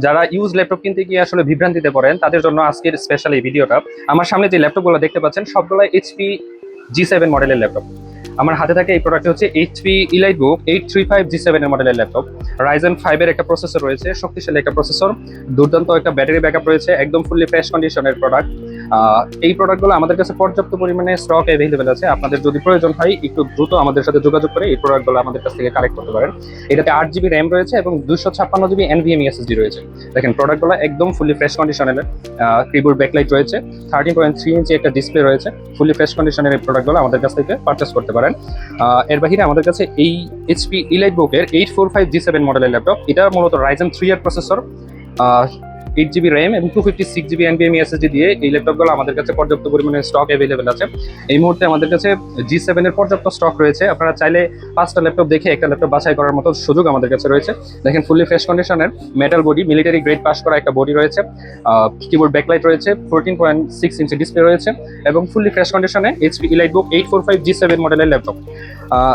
যারা use laptop কিনতে গিয়ে আসলে বিভ্রান্তিতে পড়েন তাদের জন্য আজকের স্পেশাল এই ভিডিওটা। আমার সামনে যে ল্যাপটপগুলো দেখতে পাচ্ছেন সবগুলো এইচপি G7 মডেলের ল্যাপটপ। আমার হাতে থাকে এই প্রোডাক্টটি হচ্ছে এইচপি EliteBook 835 G7 এর মডেলের ল্যাপটপ। Ryzen 5 এর একটা প্রসেসর রয়েছে, শক্তিশালী একটা প্রসেসর, দুর্দান্ত একটা ব্যাটারি ব্যাকআপ রয়েছে, একদম ফুললি ফ্রেশ কন্ডিশনের প্রোডাক্ট। এই প্রোডাক্টগুলো আমাদের কাছে পর্যাপ্ত পরিমাণে স্টক অ্যাভেলেবেল আছে। আপনাদের যদি প্রয়োজন হয় একটু দ্রুত আমাদের সাথে যোগাযোগ করে এই প্রোডাক্টগুলো আমাদের কাছ থেকে কালেক্ট করতে পারেন। এটাতে 8GB র্যাম রয়েছে এবং 256GB NVMe SSD রয়েছে। দেখেন প্রোডাক্টগুলো একদম ফুললি ফ্রেশ কন্ডিশনের। কিবোর্ড ব্যাকলাইট রয়েছে, 13.3 ইঞ্চি একটা ডিসপ্লে রয়েছে। ফুললি ফ্রেশ কন্ডিশনের এই প্রোডাক্টগুলো আমাদের কাছ থেকে পারচেস করতে পারেন। এর বাহিরে আমাদের কাছে এই এইচপি EliteBook এর 845 G7 মডেলের ল্যাপটপ। এটা মূলত Ryzen 3 এর প্রসেসর, 8GB র্যাম এবং 256GB NVMe SSD দিয়ে এই ল্যাপটপগুলো আমাদের কাছে পর্যাপ্ত পরিমাণে স্টক অ্যাভেলেবেল আছে। এই মুহূর্তে আমাদের কাছে G7 এর পর্যাপ্ত স্টক রয়েছে। আপনারা চাইলে 5টা ল্যাপটপ দেখে একটা ল্যাপটপ বাছাই করার মতো সুযোগ আমাদের কাছে রয়েছে। দেখেন ফুললি ফ্রেশ কন্ডিশনের metal body, military grade pass করা একটা বডি রয়েছে, কিবোর্ড ব্যাকলাইট রয়েছে, 14.6 ইঞ্চি ডিসপ্লে রয়েছে এবং ফুললি ফ্রেশ কন্ডিশনে এইচপি EliteBook 845 G7 মডেলের ল্যাপটপ।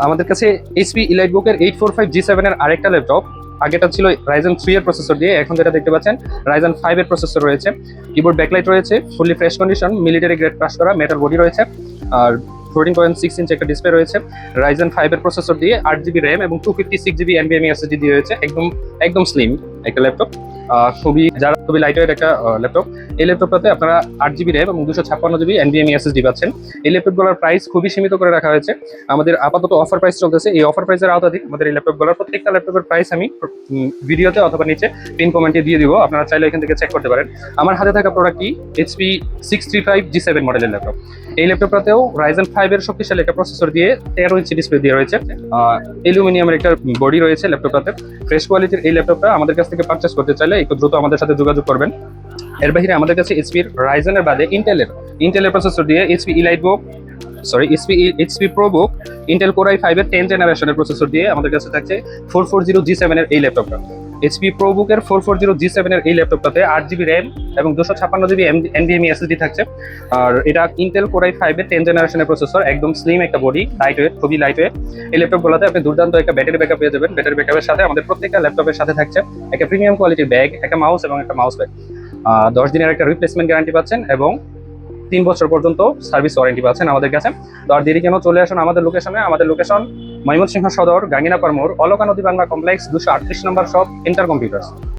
আমাদের কাছে এইচপি EliteBook এর 845 G7 এর আরেকটা ল্যাপটপ। আগেটা ছিল Ryzen 3 এর প্রসেসর দিয়ে, এখন যেটা দেখতে পাচ্ছেন Ryzen 5 এর প্রসেসর রয়েছে, কিবোর্ড ব্যাকলাইট রয়েছে, fully fresh condition, military grade pass করা মেটাল বডি রয়েছে, আর 14.6 ইঞ্চি একটা ডিসপ্লে রয়েছে। Ryzen 5 এর প্রসেসর দিয়ে 8GB র্যাম এবং 256GB NVMe SSD দিয়ে রয়েছে। একদম স্লিম একটা ল্যাপটপ, খুবই লাইট ওয়েট একটা ল্যাপটপ। এই ল্যাপটপটাতে আপনারা 8GB র্যাম এবং 256GB NVMe SSD পাচ্ছেন। এই ল্যাপটপগুলোর প্রাইস খুবই সীমিত করে রাখা হয়েছে। আমাদের আপাতত অফার প্রাইস চলতেছে। এই অফার প্রাইসের আওতাধীন আমাদের এই ল্যাপটপগুলোর প্রত্যেকটা ল্যাপটপের প্রাইস আমি ভিডিওতে অথবা নিচে পিন কমেন্টে দিয়ে দিব, আপনারা চাইলে এখান থেকে চেক করতে পারেন। আমার হাতে থাকা প্রোডাক্টটি এইচপি 635 G7 মডেলের ল্যাপটপ। এই ল্যাপটপটাতেও Ryzen 5 এর শক্তিশালী একটা প্রসেসর দিয়ে 13 ইঞ্চি ডিসপ্লে দিয়ে রয়েছে, অ্যালুমিনিয়ামের একটা বডি রয়েছে ল্যাপটপটাতে। ফ্রেশ কোয়ালিটির এই ল্যাপটপটা আমাদের কাছ থেকে পারচেস করতে চাইলে একটু দ্রুত আমাদের সাথে যোগাযোগ করবেন। এর বাইরে আমাদের কাছে এইচপির রাইজেনের বাদে ইন্টেলের প্রসেসর দিয়ে HP ProBook Intel Core i5 এর 10th জেনারেশনের প্রসেসর দিয়ে আমাদের কাছে থাকছে 440 G7 এর এই ল্যাপটপটা। এইচপি ProBook এর 440 G7 এর এই ল্যাপটপটাতে 8GB র্যাম এবং 256GB NVMe SSD থাকছে। আর এটা ইন্টেল Core i5 এর 10th জেনারেশনের প্রসেসর, একদম স্লিম একটা বডি, খুবই লাইট ওয়েট। এই ল্যাপটপগুলোতে আপনি দুর্দান্ত একটা ব্যাটারি ব্যাকআপ পেয়ে যাবেন। ব্যাটারি ব্যাকআপের সাথে আমাদের প্রত্যেকটা ল্যাপটপের সাথে থাকছে একটা প্রিমিয়াম কোয়ালিটির ব্যাগ, একটা মাউস এবং একটা মাউস ব্যাগ। 10 দিনের একটা রিপ্লেসমেন্ট গ্যারান্টি পাচ্ছেন এবং 3 বছর পর্যন্ত সার্ভিস ওয়ারেন্টি পাচ্ছেন আমাদের কাছে। তো আর দেরি কেন, চলে আসুন আমাদের লোকেশনে। আমাদের লোকেশন ময়মনসিংহ সদর, গাঙ্গিনা পারমোর, অলকা নদী বাংলা কমপ্লেক্স, 238 নম্বর শপ, ইন্টার কম্পিউটার্স।